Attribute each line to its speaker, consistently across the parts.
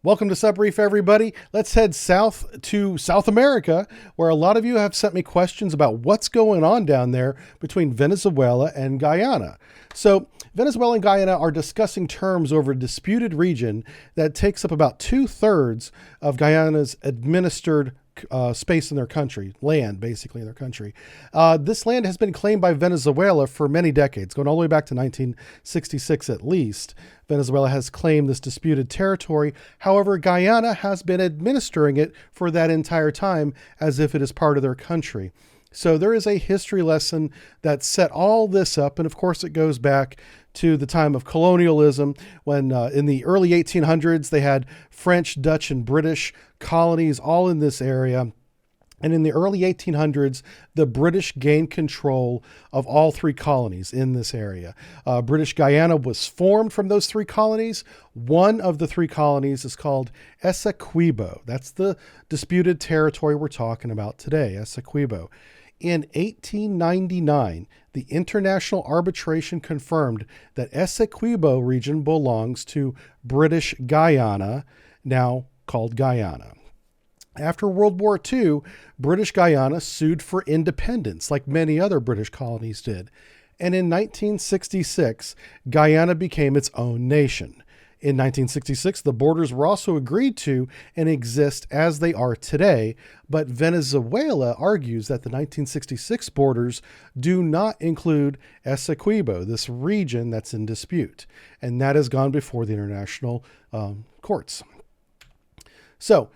Speaker 1: Welcome to Subbrief, everybody. Let's head south to South America, where a lot of you have sent me questions about what's going on down there between Venezuela and Guyana. So Venezuela and Guyana are discussing terms over a disputed region that takes up about 2/3 of Guyana's administered space in their country, land basically in their country. This land has been claimed by Venezuela for many decades, going all the way back to 1966 at least. Venezuela has claimed this disputed territory. However, Guyana has been administering it for that entire time as if it is part of their country. So there is a history lesson that set all this up. And of course, it goes back to the time of colonialism when in the early 1800s, they had French, Dutch, and British colonies all in this area. And in the early 1800s, the British gained control of all three colonies in this area. British Guyana was formed from those three colonies. One of the three colonies is called Essequibo. That's the disputed territory we're talking about today, Essequibo. In 1899, the international arbitration confirmed that Essequibo region belongs to British Guyana, now called Guyana. After World War II, British Guyana sued for independence, like many other British colonies did. And in 1966, Guyana became its own nation. In 1966, the borders were also agreed to and exist as they are today, but Venezuela argues that the 1966 borders do not include Essequibo, this region that's in dispute, and that has gone before the international courts. So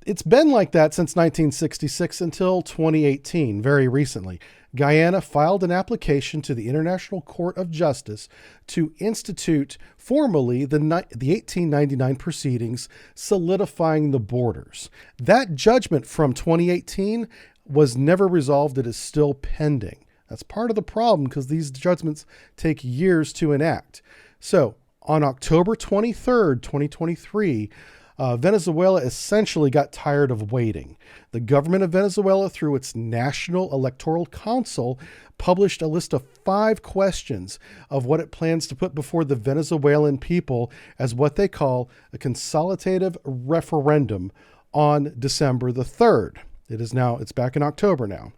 Speaker 1: it's been like that since 1966 until 2018, very recently. Guyana filed an application to the International Court of Justice to institute formally the 1899 proceedings solidifying the borders. That judgment from 2018 was never resolved. It is still pending. That's part of the problem because these judgments take years to enact. So on October 23rd, 2023, Venezuela essentially got tired of waiting. The government of Venezuela, through its National Electoral Council, published a list of 5 questions of what it plans to put before the Venezuelan people as what they call a consultative referendum on December the 3rd. It's back in October now.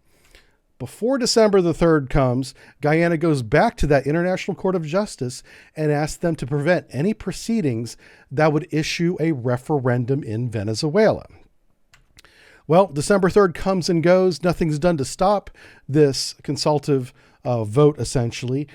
Speaker 1: Before December the 3rd comes, Guyana goes back to that International Court of Justice and asks them to prevent any proceedings that would issue a referendum in Venezuela. Well, December 3rd comes and goes. Nothing's done to stop this consultative vote, essentially.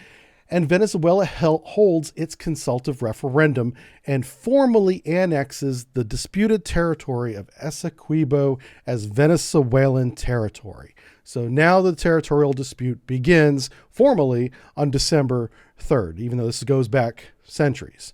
Speaker 1: And Venezuela holds its consultative referendum and formally annexes the disputed territory of Essequibo as Venezuelan territory. So now the territorial dispute begins formally on December 3rd, even though this goes back centuries.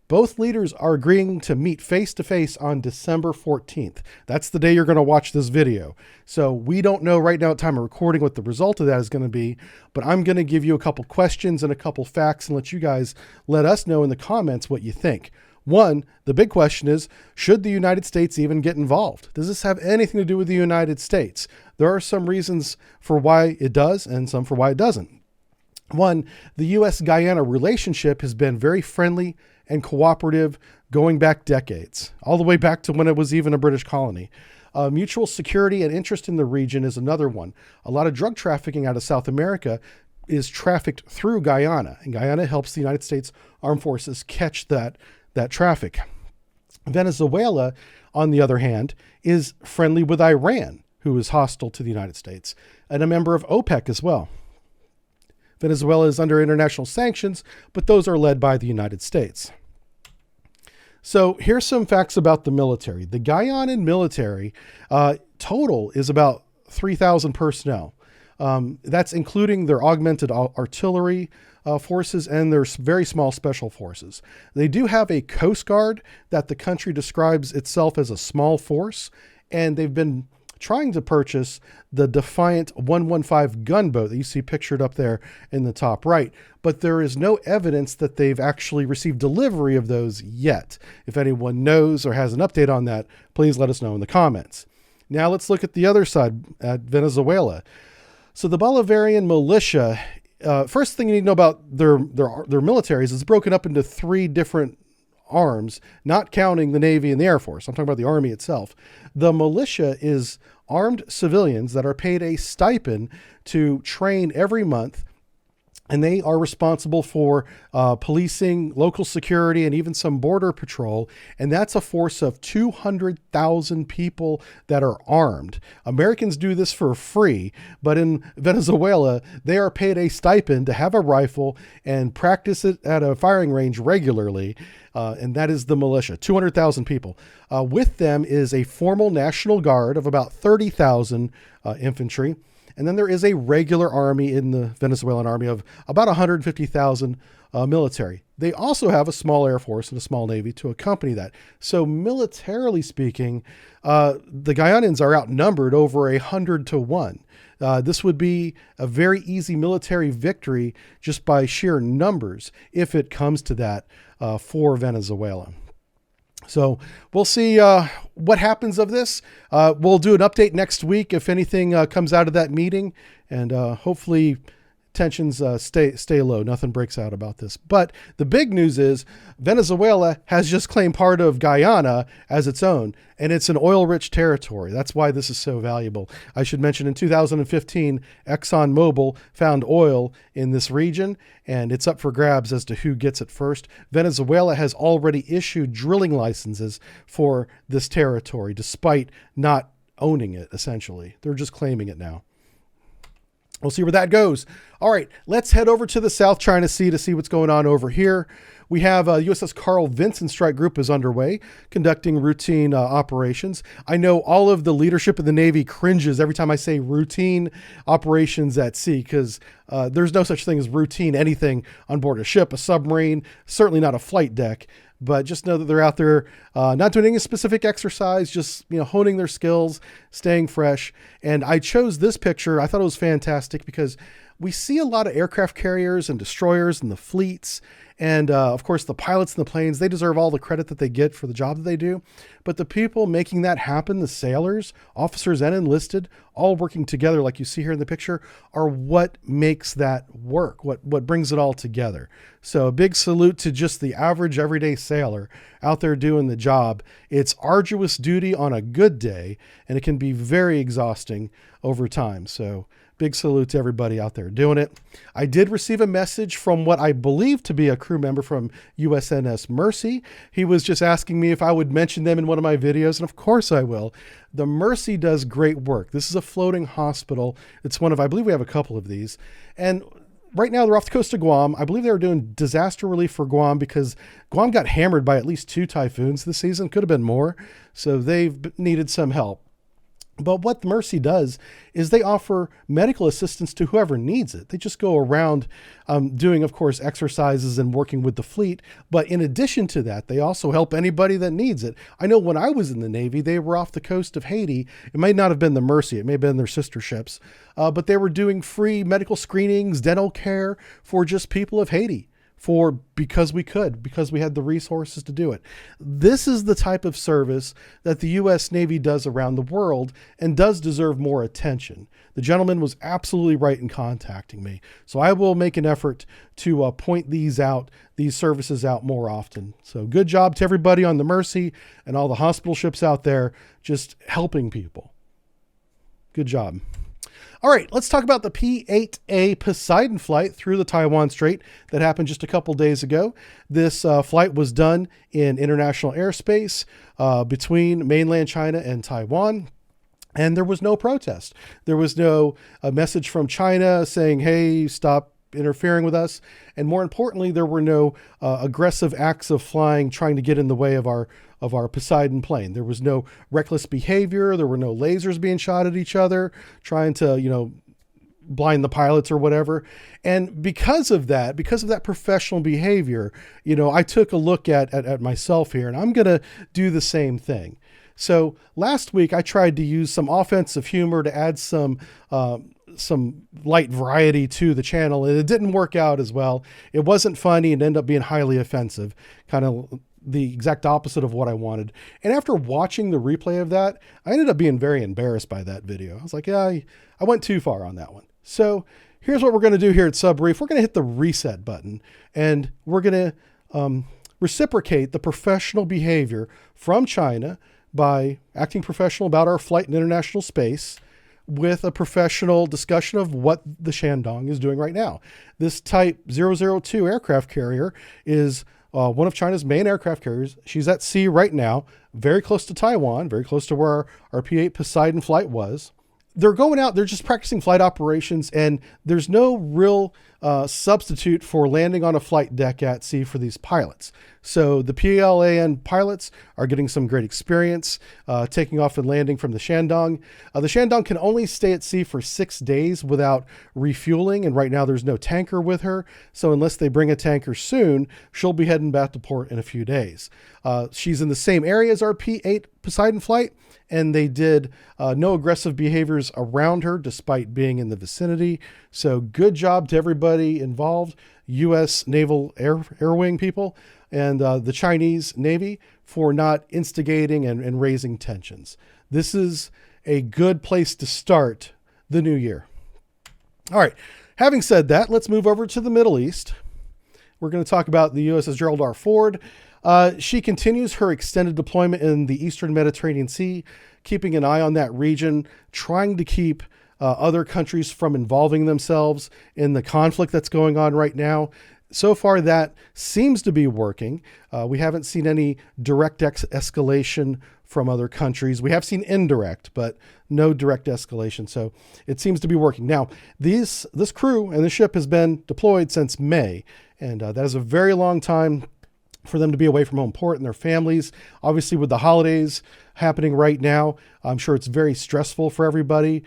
Speaker 1: Both leaders are agreeing to meet face-to-face on December 14th. That's the day you're going to watch this video. So we don't know right now at time of recording what the result of that is going to be, but I'm going to give you a couple questions and a couple facts and let us know in the comments what you think. One, the big question is, should the United States even get involved? Does this have anything to do with the United States? There are some reasons for why it does and some for why it doesn't. One, the U.S.-Guyana relationship has been very friendly and cooperative going back decades, all the way back to when it was even a British colony. Mutual security and interest in the region is another one. A lot of drug trafficking out of South America is trafficked through Guyana, and Guyana helps the United States Armed Forces catch that traffic. Venezuela, on the other hand, is friendly with Iran, who is hostile to the United States, and a member of OPEC as well. Venezuela is under international sanctions, but those are led by the United States. So here's some facts about the military. The Guyanan military total is about 3,000 personnel. That's including their augmented artillery forces and their very small special forces. They do have a Coast Guard that the country describes itself as a small force, and they've been trying to purchase the Defiant 115 gunboat that you see pictured up there in the top right, but there is no evidence that they've actually received delivery of those yet. If anyone knows or has an update on that, please let us know in the comments. Now let's look at the other side, at Venezuela. So the Bolivarian militia, first thing you need to know about their military is it's broken up into 3 different arms, not counting the Navy and the Air Force. I'm talking about the Army itself. The militia is armed civilians that are paid a stipend to train every month, and they are responsible for policing, local security, and even some border patrol. And that's a force of 200,000 people that are armed. Americans do this for free, but in Venezuela, they are paid a stipend to have a rifle and practice it at a firing range regularly. And that is the militia, 200,000 people. With them is a formal National Guard of about 30,000 infantry. And then there is a regular army in the Venezuelan army of about 150,000 military. They also have a small Air Force and a small Navy to accompany that. So militarily speaking, the Guyanans are outnumbered over 100-1. This would be a very easy military victory just by sheer numbers if it comes to that for Venezuela. So we'll see what happens of this. We'll do an update next week if anything comes out of that meeting, and hopefully tensions stay low. Nothing breaks out about this. But the big news is Venezuela has just claimed part of Guyana as its own, and it's an oil-rich territory. That's why this is so valuable. I should mention in 2015, ExxonMobile found oil in this region, and it's up for grabs as to who gets it first. Venezuela has already issued drilling licenses for this territory, despite not owning it, essentially. They're just claiming it now. We'll see where that goes. All right, let's head over to the South China Sea to see what's going on over here. We have USS Carl Vinson Strike Group is underway, conducting routine operations. I know all of the leadership of the Navy cringes every time I say routine operations at sea, because there's no such thing as routine anything on board a ship, a submarine, certainly not a flight deck. But just know that they're out there not doing any specific exercise, just honing their skills, staying fresh. And I chose this picture. I thought it was fantastic because we see a lot of aircraft carriers and destroyers in the fleets. And of course, the pilots in the planes, they deserve all the credit that they get for the job that they do. But the people making that happen, the sailors, officers, and enlisted, all working together like you see here in the picture, are what makes that work, what brings it all together. So a big salute to just the average everyday sailor out there doing the job. It's arduous duty on a good day, and it can be very exhausting over time. So big salute to everybody out there doing it. I did receive a message from what I believe to be a crew member from USNS Mercy. He was just asking me if I would mention them in one of my videos, and of course I will. The Mercy does great work. This is a floating hospital. It's one of, I believe we have a couple of these. And right now they're off the coast of Guam. I believe they were doing disaster relief for Guam because Guam got hammered by at least 2 typhoons this season. Could have been more. So they've needed some help. But what Mercy does is they offer medical assistance to whoever needs it. They just go around doing, of course, exercises and working with the fleet. But in addition to that, they also help anybody that needs it. I know when I was in the Navy, they were off the coast of Haiti. It might not have been the Mercy. It may have been their sister ships. But they were doing free medical screenings, dental care for just people of Haiti. Because we had the resources to do it. This is the type of service that the U.S. Navy does around the world and does deserve more attention. The gentleman was absolutely right in contacting me. So I will make an effort to point these services out more often. So good job to everybody on the Mercy and all the hospital ships out there just helping people. Good job. All right, let's talk about the P8A Poseidon flight through the Taiwan Strait that happened just a couple days ago. This flight was done in international airspace between mainland China and Taiwan. And there was no protest. There was no message from China saying, hey, stop interfering with us. And more importantly, there were no aggressive acts of flying trying to get in the way of our Poseidon plane. There was no reckless behavior. There were no lasers being shot at each other, trying to, blind the pilots or whatever. And because of that professional behavior, I took a look at myself here, and I'm going to do the same thing. So last week I tried to use some offensive humor to add some light variety to the channel, and it didn't work out as well. It wasn't funny and ended up being highly offensive, kind of the exact opposite of what I wanted. And after watching the replay of that, I ended up being very embarrassed by that video. I was like, yeah, I went too far on that one. So here's what we're going to do here at Subbrief. We're going to hit the reset button, and we're going to reciprocate the professional behavior from China by acting professional about our flight in international space with a professional discussion of what the Shandong is doing right now. This Type 002 aircraft carrier is one of China's main aircraft carriers. She's at sea right now, very close to Taiwan, very close to where our P8 Poseidon flight was. They're going out, they're just practicing flight operations, and there's no real substitute for landing on a flight deck at sea for these pilots. So the PLAN pilots are getting some great experience taking off and landing from the Shandong. The Shandong can only stay at sea for 6 days without refueling, and right now there's no tanker with her. So unless they bring a tanker soon, she'll be heading back to port in a few days. She's in the same area as our P8 Poseidon flight, and they did no aggressive behaviors around her despite being in the vicinity. So good job to everybody involved, U.S. Naval Air Wing people and the Chinese Navy for not instigating and raising tensions. This is a good place to start the new year. All right, having said that, let's move over to the Middle East. We're going to talk about the USS Gerald R Ford. She continues her extended deployment in the Eastern Mediterranean Sea, keeping an eye on that region, trying to keep other countries from involving themselves in the conflict that's going on right now. So far, that seems to be working. We haven't seen any direct escalation from other countries. We have seen indirect, but no direct escalation. So it seems to be working. Now, this crew and the ship has been deployed since May, and that is a very long time for them to be away from home port and their families. Obviously, with the holidays happening right now, I'm sure it's very stressful for everybody.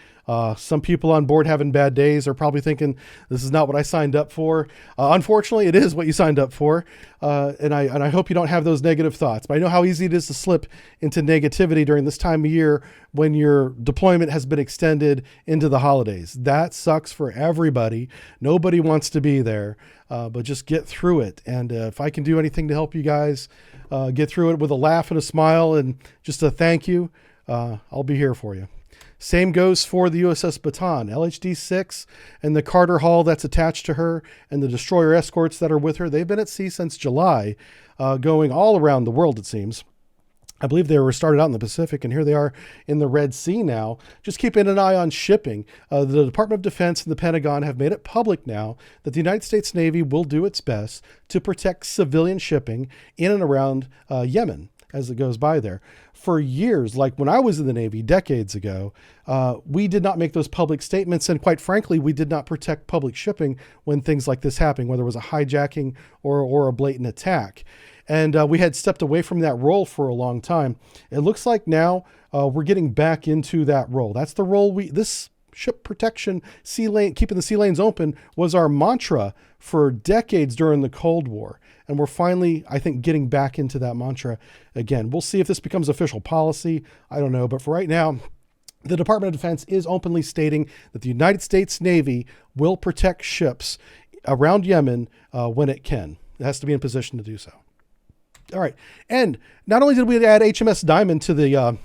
Speaker 1: Some people on board having bad days are probably thinking, this is not what I signed up for. Unfortunately, it is what you signed up for. And I hope you don't have those negative thoughts. But I know how easy it is to slip into negativity during this time of year when your deployment has been extended into the holidays. That sucks for everybody. Nobody wants to be there, but just get through it. And if I can do anything to help you guys get through it with a laugh and a smile and just a thank you, I'll be here for you. Same goes for the USS Baton, LHD-6, and the Carter Hull that's attached to her, and the destroyer escorts that are with her. They've been at sea since July, going all around the world, it seems. I believe they were started out in the Pacific, and here they are in the Red Sea now, just keeping an eye on shipping. The Department of Defense and the Pentagon have made it public now that the United States Navy will do its best to protect civilian shipping in and around Yemen as it goes by there. For years, like when I was in the Navy decades ago, we did not make those public statements. And quite frankly, we did not protect public shipping when things like this happened, whether it was a hijacking or a blatant attack. And we had stepped away from that role for a long time. It looks like now we're getting back into that role. That's the role this ship protection, sea lane, keeping the sea lanes open was our mantra for decades during the Cold War. And we're finally, I think, getting back into that mantra again. We'll see if this becomes official policy. I don't know. But for right now, the Department of Defense is openly stating that the United States Navy will protect ships around Yemen when it can. It has to be in position to do so. All right. And not only did we add HMS Diamond to the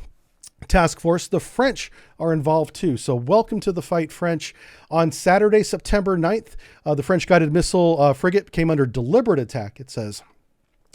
Speaker 1: task force, the French are involved too. So welcome to the fight, French. On Saturday, September 9th, the French guided missile frigate came under deliberate attack, it says.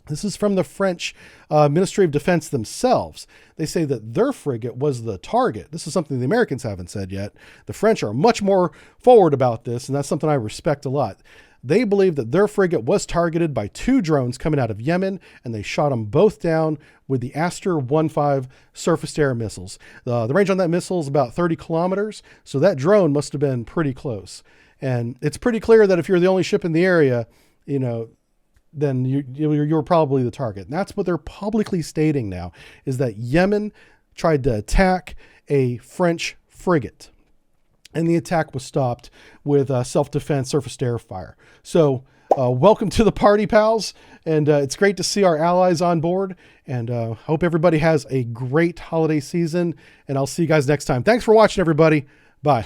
Speaker 1: This is from the French Ministry of Defense themselves. They say that their frigate was the target. This is something the Americans haven't said yet. The French are much more forward about this, and that's something I respect a lot. They believe that their frigate was targeted by 2 drones coming out of Yemen, and they shot them both down with the Aster 1-5 surface-to-air missiles. The range on that missile is about 30 kilometers, so that drone must have been pretty close. And it's pretty clear that if you're the only ship in the area, then you're probably the target. And that's what they're publicly stating now, is that Yemen tried to attack a French frigate. And the attack was stopped with self-defense surface-to-air fire. So welcome to the party, pals. And it's great to see our allies on board. And hope everybody has a great holiday season. And I'll see you guys next time. Thanks for watching, everybody. Bye.